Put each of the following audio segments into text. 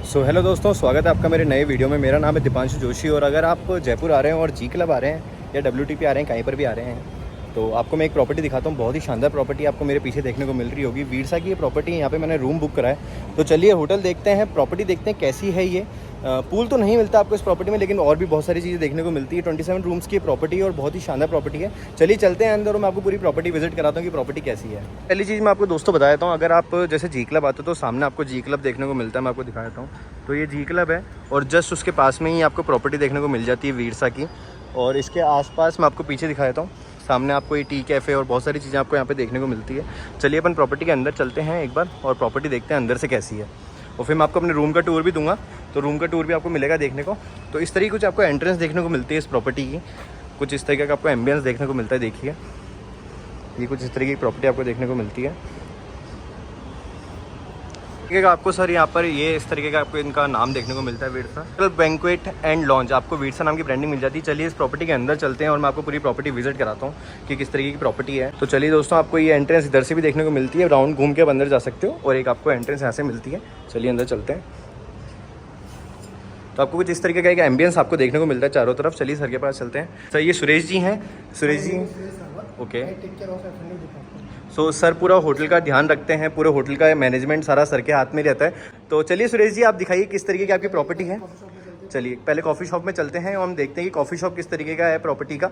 Hello दोस्तों, स्वागत है आपका मेरे नए वीडियो में। मेरा नाम है दीपांशु जोशी और अगर आप जयपुर आ रहे हैं और जी क्लब आ रहे हैं या WTP आ रहे हैं, कहीं पर भी आ रहे हैं, तो आपको मैं एक प्रॉपर्टी दिखाता हूँ। बहुत ही शानदार प्रॉपर्टी आपको मेरे पीछे देखने को मिल रही होगी। वीरसा की ये प्रॉपर्टी है। यहाँ पे मैंने रूम बुक करा है। तो चलिए होटल देखते हैं, प्रॉपर्टी देखते हैं कैसी है ये। पूल तो नहीं मिलता आपको इस प्रॉपर्टी में, लेकिन और भी बहुत सारी चीज़ें देखने को मिलती है। 27 रूम्स की प्रॉपर्टी है और बहुत ही शानदार प्रॉपर्टी है। चलिए चलते हैं अंदर और मैं आपको पूरी प्रॉपर्टी विजिट कराता हूँ कि प्रॉपर्टी कैसी है। पहली चीज़ मैं आपको दोस्तों बता देता हूँ, अगर आप जैसे जी क्लब आते हो तो सामने आपको जी क्लब देखने को मिलता है। मैं आपको दिखा देता हूँ। तो ये जी क्लब है और जस्ट उसके पास में ही आपको प्रॉपर्टी देखने को मिल जाती है वीरसा की। और इसके आसपास मैं आपको पीछे दिखा देता हूँ, सामने आपको ये टी कैफ़े और बहुत सारी चीज़ें आपको यहाँ पे देखने को मिलती है। चलिए अपन प्रॉपर्टी के अंदर चलते हैं एक बार और प्रॉपर्टी देखते हैं अंदर से कैसी है। और फिर मैं आपको अपने रूम का टूर भी दूंगा, तो रूम का टूर भी आपको मिलेगा देखने को। तो इस तरीके कुछ आपको एंट्रेंस देखने को मिलती है इस प्रॉपर्टी की। कुछ इस तरीके का आपको एम्बियंस देखने को मिलता है। देखिए ये कुछ इस तरीके की प्रॉपर्टी आपको देखने को मिलती है। आपको सर यहाँ पर ये इस तरीके का आपको इनका नाम देखने को मिलता है, वीरसा बैंक्वेट एंड लॉन्च। आपको वीरसा नाम की ब्रांडिंग मिल जाती है। चलिए इस प्रॉपर्टी के अंदर चलते हैं और मैं आपको पूरी प्रॉपर्टी विजिट कराता हूँ कि किस तरीके की प्रॉपर्टी है। तो चलिए दोस्तों, आपको ये एंट्रेंस इधर से भी देखने को मिलती है, राउंड घूम के आप अंदर जा सकते हो, और एक आपको एंट्रेंस यहाँ से मिलती है। चलिए अंदर चलते हैं। तो आपको कुछ इस तरीके का एक एम्बियंस आपको देखने को मिलता है चारों तरफ। चलिए सर के पास चलते हैं। सर ये सुरेश जी हैं। Suresh ji, okay. So sir पूरा होटल का ध्यान रखते हैं, पूरे होटल का मैनेजमेंट सारा सर के हाथ में रहता है। तो चलिए सुरेश जी, आप दिखाइए किस तरीके की आपकी प्रॉपर्टी है। चलिए पहले कॉफ़ी शॉप में चलते हैं और हम देखते हैं कि कॉफ़ी शॉप किस तरीके का है प्रॉपर्टी का।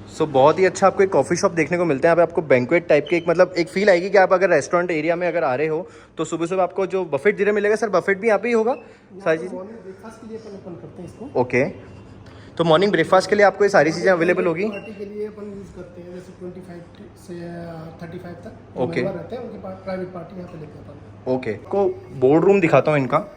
सो बहुत ही अच्छा आपको एक कॉफ़ी शॉप देखने को मिलता है। यहाँ पे आपको बैंक्वेट टाइप के एक मतलब एक फील आएगी कि आप अगर रेस्टोरेंट एरिया में अगर आ रहे हो तो सुबह सुबह आपको जो बफेट डिनर मिलेगा। सर बफेट भी यहाँ पे ही होगा सारी चीज़? ब्रेकफास्ट के लिए अपन करते हैं इसको। ओके, तो मॉर्निंग ब्रेकफास्ट के लिए आपको ये सारी चीज़ें अवेलेबल होगी। पार्टी के लिए अपन यूज़ करते हैं, जैसे 25 से 35 तक ओके रहते हैं, उनके पास प्राइवेट पार्टी यहाँ पे लेते हैं अपन। ओके, को बोर्ड रूम दिखाता हूँ इनका।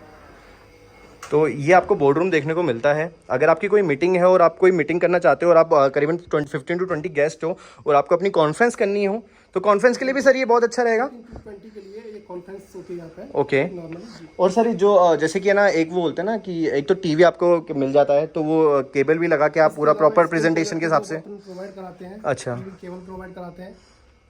तो ये आपको बोर्ड रूम देखने को मिलता है। अगर आपकी कोई मीटिंग है और आप कोई मीटिंग करना चाहते हो और आप करीबन 15 to 20 गेस्ट हो और आपको अपनी कॉन्फ्रेंस करनी हो तो कॉन्फ्रेंस के लिए भी सर ये बहुत अच्छा रहेगा। 20 के लिए ये कॉन्फ्रेंस होती है यहाँ पे। Okay, normally. और और सर जो जैसे कि ना एक वो बोलते हैं ना कि एक तो टीवी आपको मिल जाता है, तो वो केबल भी लगा के आप पूरा प्रॉपर प्रेजेंटेशन के हिसाब से प्रोवाइड कराते हैं। अच्छा, केबल प्रोवाइड कराते हैं,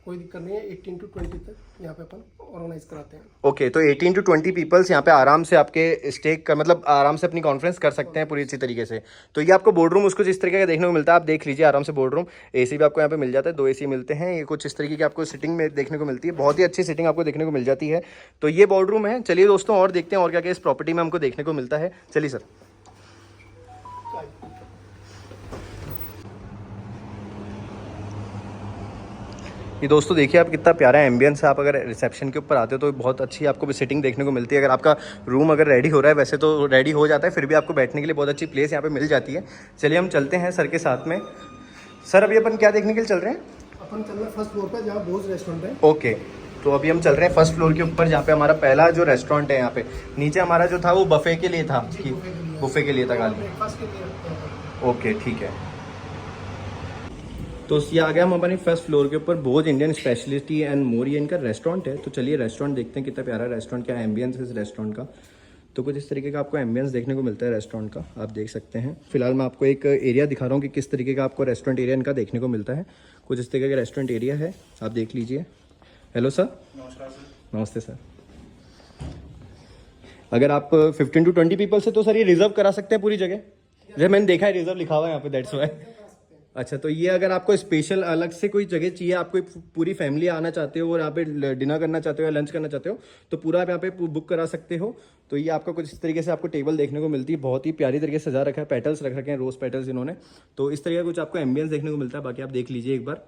कोई दिक्कत नहीं है। 18 to 20 तक यहाँ पे अपन ऑर्गेनाइज कराते हैं। ओके, तो 18 to 20 पीपल्स यहाँ पे आराम से आपके स्टे कर मतलब आराम से अपनी कॉन्फ्रेंस कर सकते हैं पूरी अच्छी तरीके से। तो ये आपको बोर्ड रूम उसको जिस तरीके का देखने को मिलता है आप देख लीजिए आराम से। बोर्ड रूम AC भी आपको यहाँ पे मिल जाता है, 2 AC मिलते हैं। ये कुछ इस तरीके की आपको सिटिंग में देखने को मिलती है, बहुत ही अच्छी सिटिंग आपको देखने को मिल जाती है। तो ये बोर्ड रूम है। चलिए दोस्तों और देखते हैं और क्या क्या इस प्रॉपर्टी में हमको देखने को मिलता है। चलिए सर। ये दोस्तों देखिए आप कितना प्यारा एम्बियंस है। आप अगर रिसेप्शन के ऊपर आते हो तो बहुत अच्छी आपको सिटिंग देखने को मिलती है। अगर आपका रूम अगर रेडी हो रहा है, वैसे तो रेडी हो जाता है, फिर भी आपको बैठने के लिए बहुत अच्छी प्लेस यहाँ पे मिल जाती है। चलिए हम चलते हैं सर के साथ में। सर अभी अपन क्या देखने के लिए चल रहे हैं? अपन चल रहे हैं फर्स्ट फ्लोर पे जहाँ भोज रेस्टोरेंट है। ओके, तो अभी हम चल रहे हैं फर्स्ट फ्लोर के ऊपर जहाँ पे हमारा पहला जो रेस्टोरेंट है। यहाँ पे नीचे हमारा जो था वो बफे के लिए था, बुफे के लिए था खाली। ब्रेकफास्ट के लिए। ओके ठीक है, तो ये आ गया हम अपनी फर्स्ट फ्लोर के ऊपर। भोज इंडियन स्पेशलिटी एंड मोर ये इनका रेस्टोरेंट है। तो चलिए रेस्टोरेंट देखते हैं कितना प्यारा रेस्टोरेंट, क्या एम्बियंस है इस रेस्टोरेंट का। तो कुछ इस तरीके का आपको एम्बियंस देखने को मिलता है रेस्टोरेंट का, आप देख सकते हैं। फिलहाल मैं आपको एक एरिया दिखा रहा हूँ कि किस तरीके का आपको रेस्टोरेंट एरिया इनका देखने को मिलता है। कुछ इस तरीके का रेस्टोरेंट एरिया है, आप देख लीजिए। Hello sir. नमस्कार सर। नमस्ते सर। अगर आप 15 to 20 पीपल से तो सर ये रिजर्व करा सकते हैं पूरी जगह। जैसे मैंने देखा है रिजर्व लिखा हुआ है यहाँ पे, दैट्स वाई। अच्छा, तो ये अगर आपको स्पेशल अलग से कोई जगह चाहिए, आपको पूरी फैमिली आना चाहते हो और यहाँ पे डिनर करना चाहते हो या लंच करना चाहते हो तो पूरा आप यहाँ पे बुक करा सकते हो। तो ये आपका कुछ इस तरीके से आपको टेबल देखने को मिलती है। बहुत ही प्यारी तरीके से सजा रखा है, पेटल्स रख रखे हैं, रोज पेटल्स इन्होंने। तो इस तरीके का कुछ आपको एम्बियंस देखने को मिलता है। बाकी आप देख लीजिए एक बार।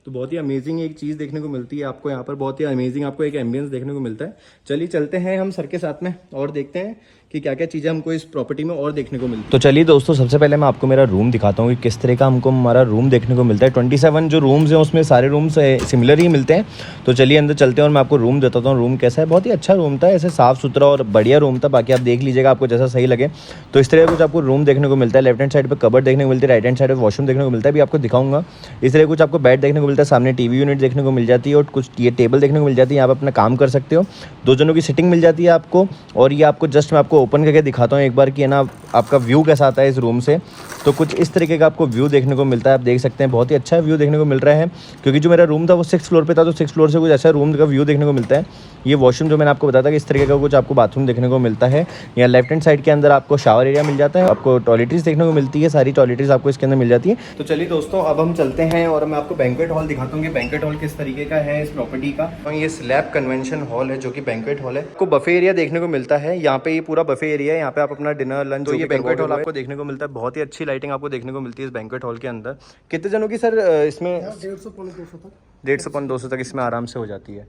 तो बहुत ही अमेजिंग एक चीज़ देखने को मिलती है आपको यहाँ पर, बहुत ही अमेजिंग आपको एक एम्बियंस देखने को मिलता है। चलिए चलते हैं हम सर के साथ में और देखते हैं कि क्या क्या चीज़ें हमको इस प्रॉपर्टी में और देखने को मिलती है। तो चलिए दोस्तों, सबसे पहले मैं आपको मेरा रूम दिखाता हूँ कि किस तरह का हमको हमारा रूम देखने को मिलता है। 27 जो रूम्स हैं उसमें सारे रूम्स सिमिलर ही मिलते हैं। तो चलिए अंदर चलते हैं और मैं आपको रूम देता हूँ रूम कैसा है। बहुत ही अच्छा रूम था, ऐसे साफ़ सुथरा और बढ़िया रूम था। बाकी आप देख लीजिएगा आपको जैसा सही लगे। तो इस तरह का कुछ आपको रूम देखने को मिलता है। लेफ्ट हैंड साइड पर कबर्ड देखने को मिलती है, राइट हैंड साइड पर वॉशरूम देखने को मिलता है, भी आपको दिखाऊंगा। इस तरह कुछ आपको बेड देखने को मिलता है, सामने TV यूनिट देखने को मिल जाती है और कुछ ये टेबल देखने को मिल जाती है। यहाँ पर अपना काम कर सकते हो, 2 जनों की सिटिंग मिल जाती है आपको। और ये आपको जस्ट मैं आपको आपको ओपन करके दिखाता हूँ एक बार कि है ना आपका व्यू कैसा आता है इस रूम से। तो कुछ इस तरीके का आपको व्यू देखने को मिलता है, आप देख सकते हैं बहुत ही अच्छा व्यू देखने को मिल रहा है। क्योंकि जो मेरा रूम था वो 6th फ्लोर पे था, तो 6th फ्लोर से कुछ अच्छा रूम का व्यू देखने को मिलता है। ये वॉशरूम जो मैंने आपको बताया था कि इस तरीके का कुछ आपको बाथरूम देखने को मिलता है। यहाँ लेफ्ट हैंड साइड के अंदर आपको शावर एरिया मिल जाता है, आपको टॉयलेटरीज देखने को मिलती है, सारी टॉयलेटरीज आपको इसके अंदर मिल जाती है। तो चलिए दोस्तों अब हम चलते हैं और मैं आपको बैंक्वेट हॉल दिखाता हूँ कि बैंक्वेट हॉल किस तरीके का है इस प्रॉपर्टी का। तो ये स्लैब कन्वेंशन हॉल है जो कि बैंक्वेट हॉल है। आपको बफे एरिया देखने को मिलता है यहाँ पे, ये पूरा बफे एरिया है, यहाँ पे आप अपना डिनर लंच जो ये बैंक्वेट हॉल आपको देखने को मिलता है। बहुत ही अच्छी लाइटिंग आपको देखने को मिलती है इस बैंक्वेट हॉल के अंदर। कितने जनों की सर इसमें? 150 पौने 200 तक, 150-200 तक इसमें आराम से हो जाती है।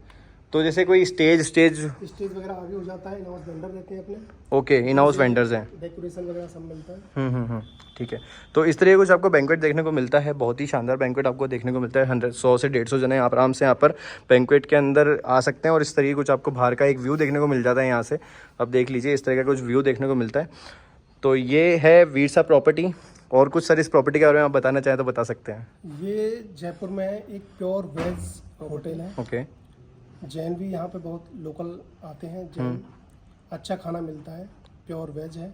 तो जैसे कोई स्टेज वगैरह आगे हो जाता है, इन हाउस वेंडर रहते हैं अपने, ओके, इन हाउस वेंडर्स हैं, डेकोरेशन वगैरह सब मिलता है। ठीक है। तो इस तरह कुछ आपको बैंक्वेट देखने को मिलता है, बहुत ही शानदार बैंक्वेट आपको देखने को मिलता है। 100 से 150 जने आप आराम से यहाँ पर बैंक्वेट के अंदर आ सकते हैं। और इस तरीके कुछ आपको बाहर का एक व्यू देखने को मिल जाता है यहाँ से। अब देख लीजिए इस तरह का कुछ व्यू देखने को मिलता है। तो ये है वीरसा प्रॉपर्टी। और कुछ सर इस प्रॉपर्टी के बारे में आप बताना चाहें तो बता सकते हैं। ये जयपुर में एक प्योर वेज होटल है। ओके। जैन भी यहाँ पे बहुत लोकल आते हैं, जैन अच्छा खाना मिलता है, प्योर वेज है।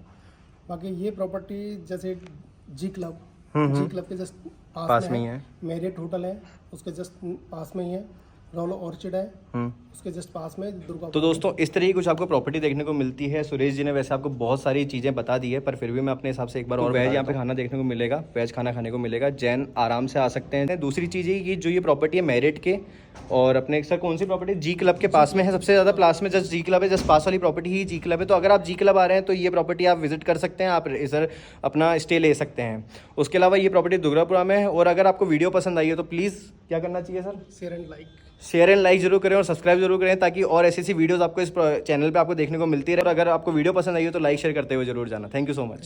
बाकी ये प्रॉपर्टी जैसे जी क्लब के जस्ट पास में है। मेरिट होटल है उसके जस्ट पास में ही है। रॉयल ऑर्चिड है उसके जस्ट पास में दुर्गा। तो दोस्तों इस तरह की कुछ आपको प्रॉपर्टी देखने को मिलती है। सुरेश जी ने वैसे आपको बहुत सारी चीज़ें बता दी है, पर फिर भी मैं अपने हिसाब से एक बार और वेज यहाँ पे खाना देखने को मिलेगा, वेज खाना खाने को मिलेगा। जैन आराम से आ सकते हैं। दूसरी चीज़ ये कि जो ये प्रॉपर्टी है मेरिट के और अपने सर कौन सी प्रॉपर्टी जी क्लब के पास में है, सबसे ज़्यादा पास में जस्ट जी क्लब है, जस्ट पास वाली प्रॉपर्टी ही जी क्लब है। तो अगर आप जी क्लब आ रहे हैं तो ये प्रॉपर्टी आप विजिट कर सकते हैं, आप इधर अपना स्टे ले सकते हैं। उसके अलावा ये प्रॉपर्टी दुर्गापुरा में है। और अगर आपको वीडियो पसंद आई है तो प्लीज़ क्या करना चाहिए सर? शेयर एंड लाइक जरूर करें और सब्सक्राइब जरूर करें, ताकि और ऐसी वीडियोस आपको इस चैनल पे आपको देखने को मिलती रहे। और अगर आपको वीडियो पसंद आई हो तो लाइक शेयर करते हुए जरूर जाना। Thank you so much.